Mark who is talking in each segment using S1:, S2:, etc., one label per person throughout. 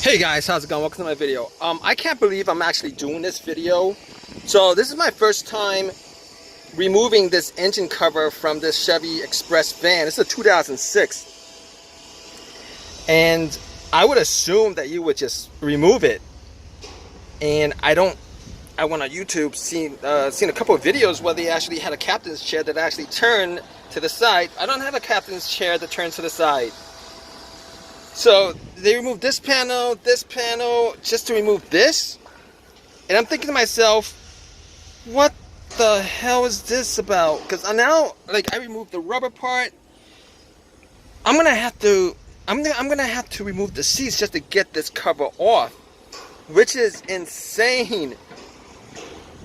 S1: Hey guys, how's it going? Welcome to my video. I can't believe I'm actually doing this video. So this is my first time removing this engine cover from this Chevy Express van. It's a 2006. And I would assume that you would just remove it. And I went on YouTube, seen a couple of videos where they actually had a captain's chair that actually turned to the side. I don't have a captain's chair that turns to the side. So they removed this panel, just to remove this. And I'm thinking to myself, what the hell is this about? Because now, like, I removed the rubber part. I'm gonna have to remove the seats just to get this cover off, which is insane.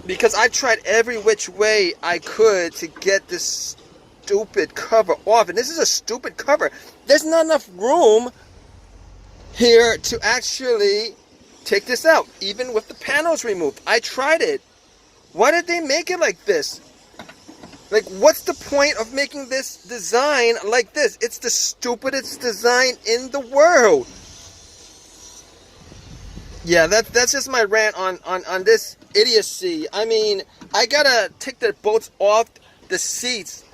S1: Because I tried every which way I could to get this stupid cover off, and this is a stupid cover. There's not enough room here to actually take this out, even with the panels removed. I tried it. Why did they make it like this? Like, what's the point of making this design like this? It's the stupidest design in the world. Yeah, that's just my rant on this idiocy. I mean, I gotta take the bolts off the seats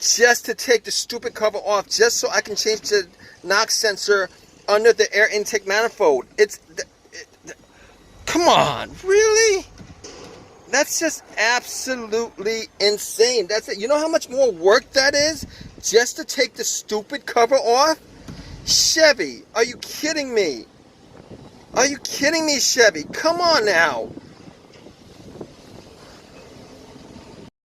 S1: just to take the stupid cover off, just so I can change the knock sensor under the air intake manifold. Come on, really? That's just absolutely insane. That's it. You know how much more work that is just to take the stupid cover off? Chevy, are you kidding me? Are you kidding me, Chevy? Come on now.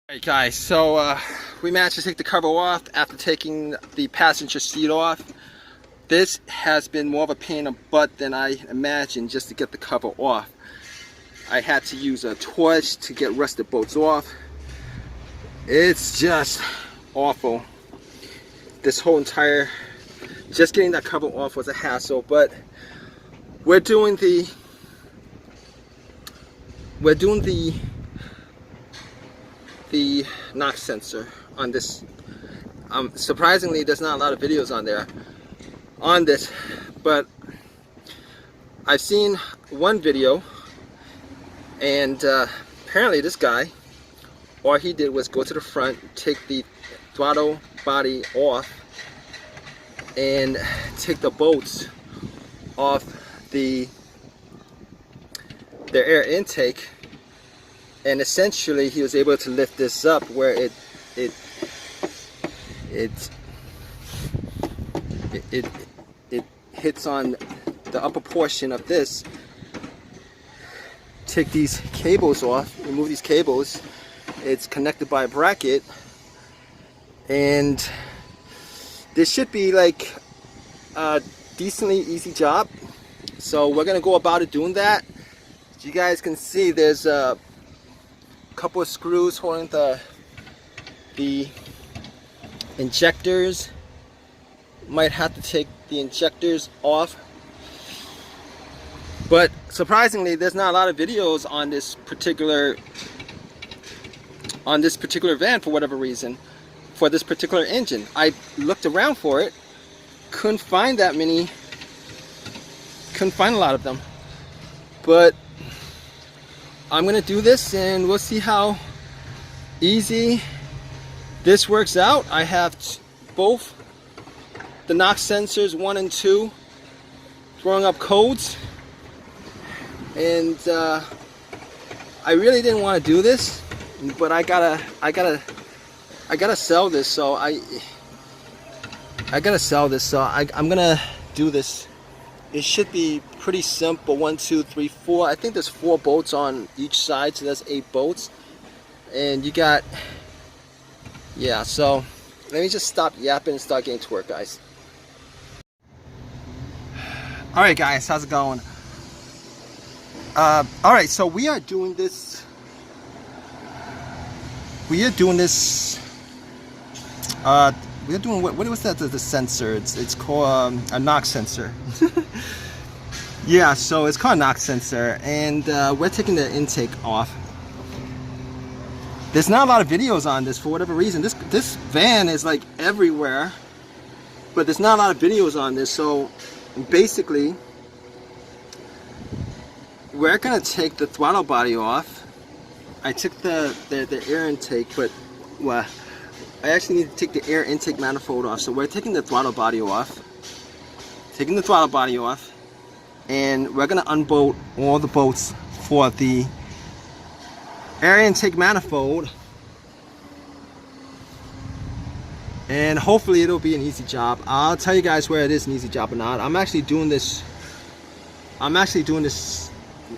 S1: Alright guys, so we managed to take the cover off after taking the passenger seat off. This has been more of a pain in the butt than I imagined just to get the cover off. I had to use a torch to get rusted bolts off. It's just awful. This whole entire, just getting that cover off was a hassle, but we're doing the knock sensor on this. Surprisingly, there's not a lot of videos on there on this, but I've seen one video, and apparently this guy, all he did was go to the front, take the throttle body off, and take the bolts off the air intake, and essentially he was able to lift this up where it hits on the upper portion of this. Take these cables off, remove these cables. It's connected by a bracket, and this should be like a decently easy job. So we're gonna go about it doing that. As you guys can see, there's a couple of screws holding the injectors. Might have to take the injectors off, but surprisingly there's not a lot of videos on this particular van for whatever reason, for this particular engine. I looked around for it, couldn't find that many, couldn't find a lot of them, but I'm gonna do this and we'll see how easy this works out. I have both the knock sensors 1 and 2 throwing up codes, and I really didn't want to do this, but I gotta sell this, so I'm gonna do this. It should be pretty simple. 1, 2, 3, 4. I think there's 4 bolts on each side, so that's 8 bolts, and you got, yeah. So let me just stop yapping and start getting to work, guys. Alright guys, how's it going? Alright, so we are doing this what was that, the sensor? It's called a knock sensor. Yeah, so it's called a knock sensor, and we're taking the intake off. There's not a lot of videos on this for whatever reason. This van is like everywhere, but there's not a lot of videos on this. So basically we're gonna take the throttle body off. I took the air intake, but well, I actually need to take the air intake manifold off. So we're taking the throttle body off. Taking the throttle body off, and we're gonna unbolt all the bolts for the air intake manifold, and hopefully it'll be an easy job. I'll tell you guys whether it is an easy job or not. I'm actually doing these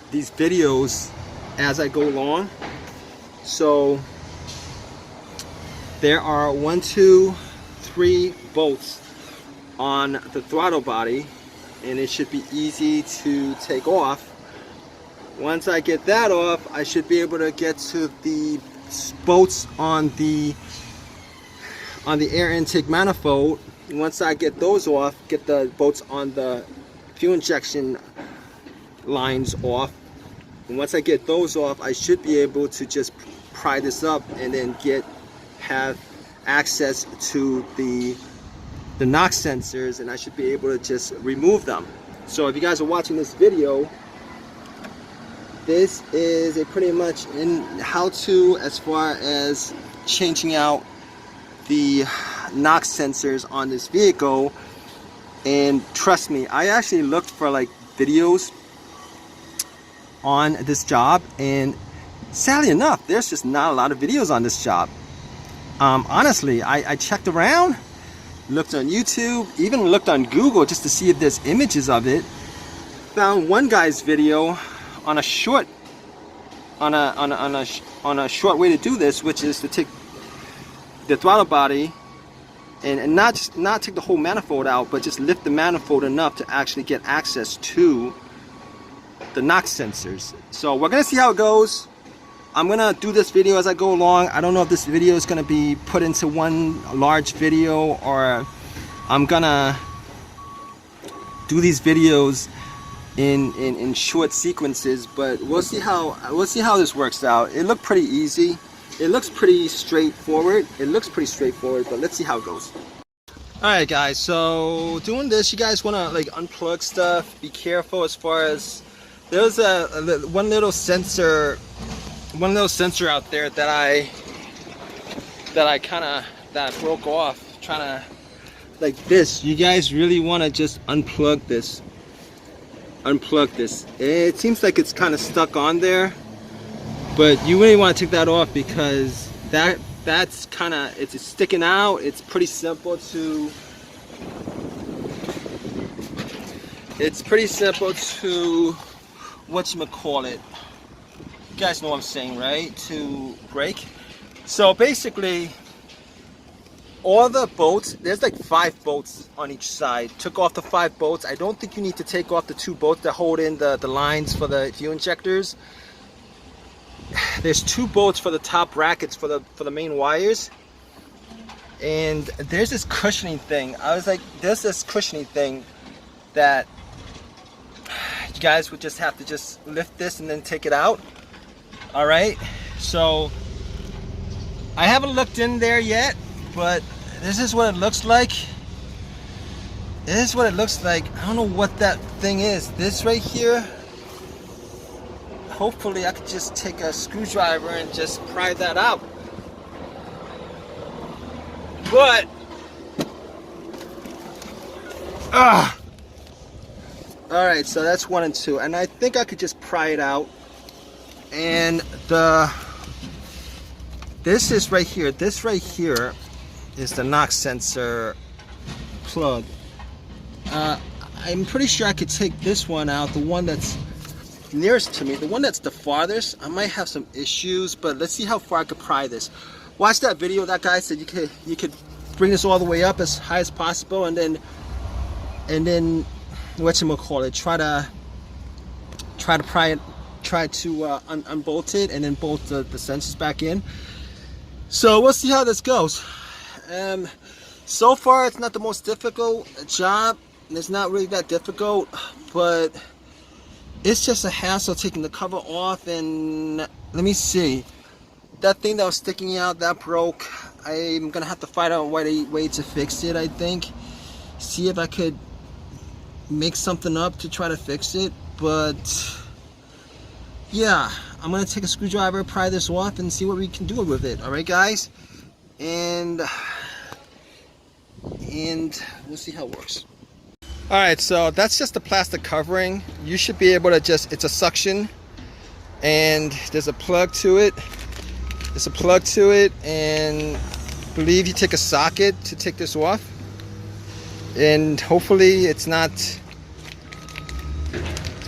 S1: videos as I go along. So there are 1, 2, 3 bolts on the throttle body, and it should be easy to take off. Once I get that off, I should be able to get to the bolts on the air intake manifold. Once I get those off, get the bolts on the fuel injection lines off, and once I get those off, I should be able to just pry this up and then have access to the NOx sensors, and I should be able to just remove them. So if you guys are watching this video, this is a pretty much in how-to as far as changing out the NOx sensors on this vehicle. And trust me, I actually looked for like videos on this job, and sadly enough, there's just not a lot of videos on this job. Honestly, I checked around, looked on YouTube, even looked on Google just to see if there's images of it. Found one guy's video on a short short way to do this, which is to take the throttle body and not take the whole manifold out, but just lift the manifold enough to actually get access to the NOx sensors. So we're gonna see how it goes. I'm gonna do this video as I go along. I don't know if this video is gonna be put into one large video, or I'm gonna do these videos in short sequences, but we'll see how this works out. It looked pretty easy. It looks pretty straightforward. But let's see how it goes. Alright guys, so doing this, you guys wanna like unplug stuff. Be careful as far as there's one little sensor out there that I broke off trying to, like this. You guys really want to just unplug this. It seems like it's kind of stuck on there, but you really want to take that off, because that's kind of, it's sticking out. It's pretty simple to whatchamacallit, you guys know what I'm saying, right? To break. So basically, all the bolts, there's like 5 bolts on each side. Took off the 5 bolts. I don't think you need to take off the 2 bolts that hold in the lines for the fuel injectors. There's 2 bolts for the top brackets for the main wires. And there's this cushioning thing. I was like, there's this cushioning thing that you guys would just have to just lift this and then take it out. All right, so I haven't looked in there yet, but this is what it looks like. I don't know what that thing is. This right here, hopefully I could just take a screwdriver and just pry that out. But all right, so that's 1 and 2, and I think I could just pry it out. And this is right here. This right here is the NOx sensor plug. I'm pretty sure I could take this one out, the one that's nearest to me. The one that's the farthest, I might have some issues, but let's see how far I could pry this. Watch that video. That guy said you could bring this all the way up as high as possible, and then whatchamacallit, try to pry it. Try to unbolt it and then bolt the sensors back in. So we'll see how this goes. So far it's not the most difficult job. It's not really that difficult, but it's just a hassle taking the cover off. And let me see, that thing that was sticking out, that broke. I'm gonna have to find out a way to fix it. I think, see if I could make something up to try to fix it, but yeah, I'm gonna take a screwdriver, pry this off, and see what we can do with it. All right, guys, and we'll see how it works. All right, so that's just the plastic covering. You should be able to just, it's a suction, and there's a plug to it. There's a plug to it, and I believe you take a socket to take this off. And hopefully it's not,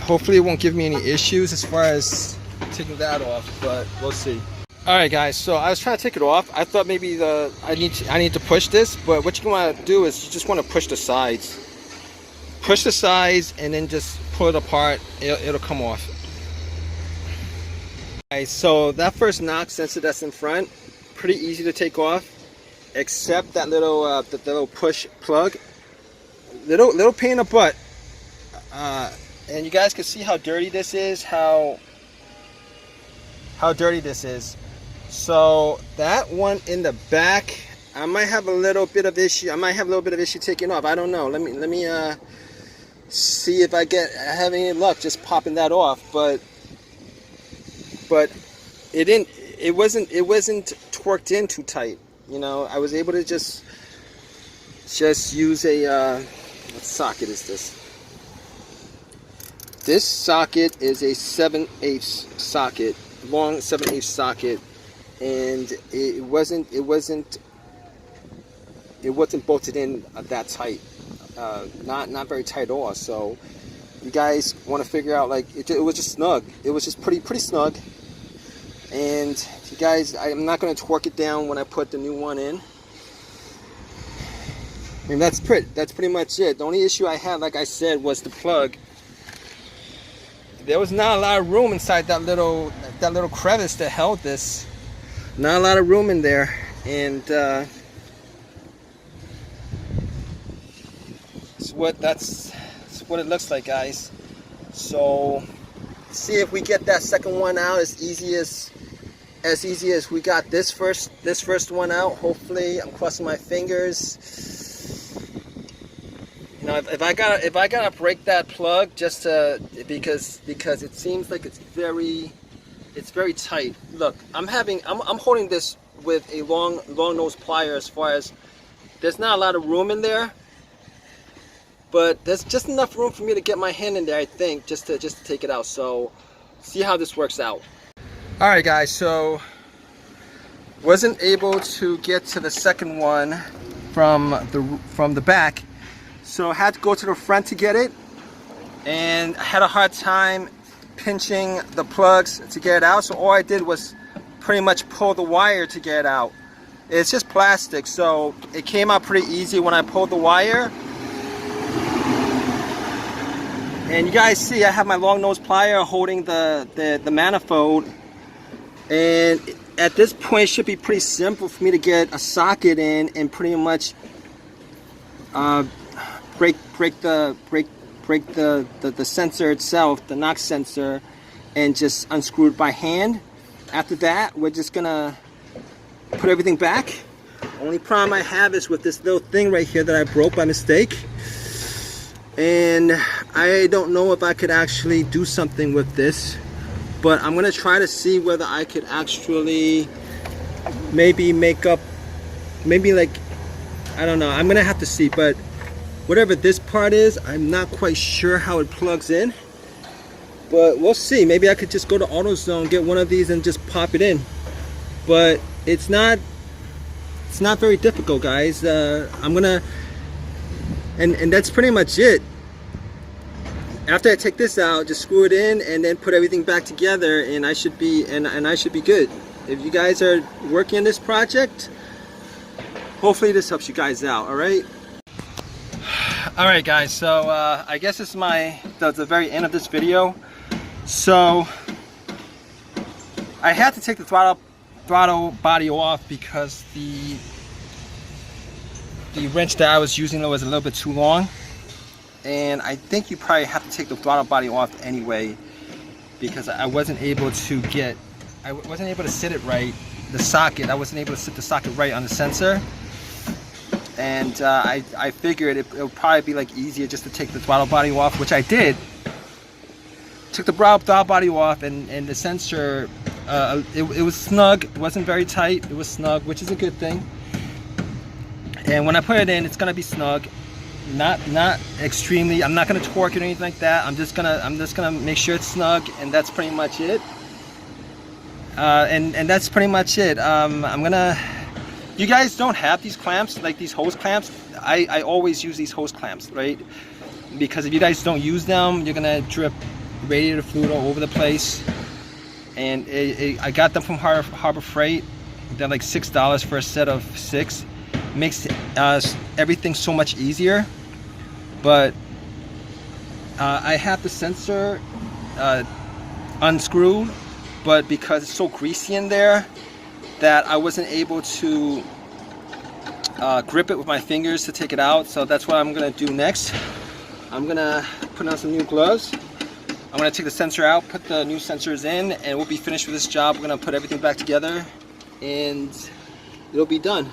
S1: hopefully it won't give me any issues as far as taking that off, but we'll see. All right, guys, so I was trying to take it off. I thought maybe I need to push this, but what you want to do is you just want to push the sides. Push the sides and then just pull it apart. It'll come off. Alright, so that first knock sensor that's in front, pretty easy to take off, except that little the little push plug. Little pain in the butt. And you guys can see how dirty this is. How dirty this is. So that one in the back, I might have a little bit of issue. I might have a little bit of issue taking off. I don't know. Let me see if I have any luck just popping that off. But it wasn't torqued in too tight. You know, I was able to just use a what socket is this? This socket is a 7/8 socket, long 7/8 socket, and it wasn't bolted in that tight, not very tight at all. So you guys want to figure out, like, it was just snug. It was just pretty snug. And you guys, I'm not going to torque it down when I put the new one in. And that's pretty much it. The only issue I had, like I said, was the plug. There was not a lot of room inside that little crevice that held this. Not a lot of room in there, and that's what it looks like, guys. So see if we get that second one out as easy as we got this first one out. Hopefully, I'm crossing my fingers. You know, if I gotta break that plug just to, because it seems like it's very tight. Look, I'm holding this with a long nose plier, as far as there's not a lot of room in there, but there's just enough room for me to get my hand in there, I think, just to take it out. So see how this works out. All right, guys, so wasn't able to get to the second one from the back. So I had to go to the front to get it, and I had a hard time pinching the plugs to get it out. So all I did was pretty much pull the wire to get it out. It's just plastic, so it came out pretty easy when I pulled the wire. And you guys see I have my long nose plier holding the manifold, and at this point it should be pretty simple for me to get a socket in and pretty much break the sensor itself, the knock sensor, and just unscrew it by hand. After that, we're just gonna put everything back. Only problem I have is with this little thing right here that I broke by mistake, and I don't know if I could actually do something with this, but I'm gonna try to see whether I could actually maybe make up, maybe, like, I don't know, I'm gonna have to see. But whatever this part is, I'm not quite sure how it plugs in, but we'll see. Maybe I could just go to AutoZone, get one of these, and just pop it in. But it's not very difficult, guys. I'm gonna, and that's pretty much it. After I take this out, just screw it in and then put everything back together, and I should be good. If you guys are working on this project, hopefully this helps you guys out. All right. All right, guys, so I guess it's the very end of this video. So I had to take the throttle body off because the wrench that I was using was a little bit too long, and I think you probably have to take the throttle body off anyway, because I wasn't able to sit it right. The socket, I wasn't able to sit the socket right on the sensor. And I figured it would probably be like easier just to take the throttle body off, which I did. took the throttle body off, and the sensor, it was snug. It wasn't very tight. It was snug, which is a good thing. And when I put it in, it's gonna be snug. Not extremely. I'm not gonna torque it or anything like that. I'm just gonna make sure it's snug, and that's pretty much it. And that's pretty much it. You guys don't have these clamps, like these hose clamps. I always use these hose clamps, right? Because if you guys don't use them, you're gonna drip radiator fluid all over the place. And I got them from Harbor Freight. They're like $6 for a set of 6. Makes everything so much easier. But I have the sensor unscrewed, but because it's so greasy in there that I wasn't able to grip it with my fingers to take it out. So that's what I'm gonna do next. I'm gonna put on some new gloves. I'm gonna take the sensor out, put the new sensors in, and we'll be finished with this job. We're gonna put everything back together and it'll be done.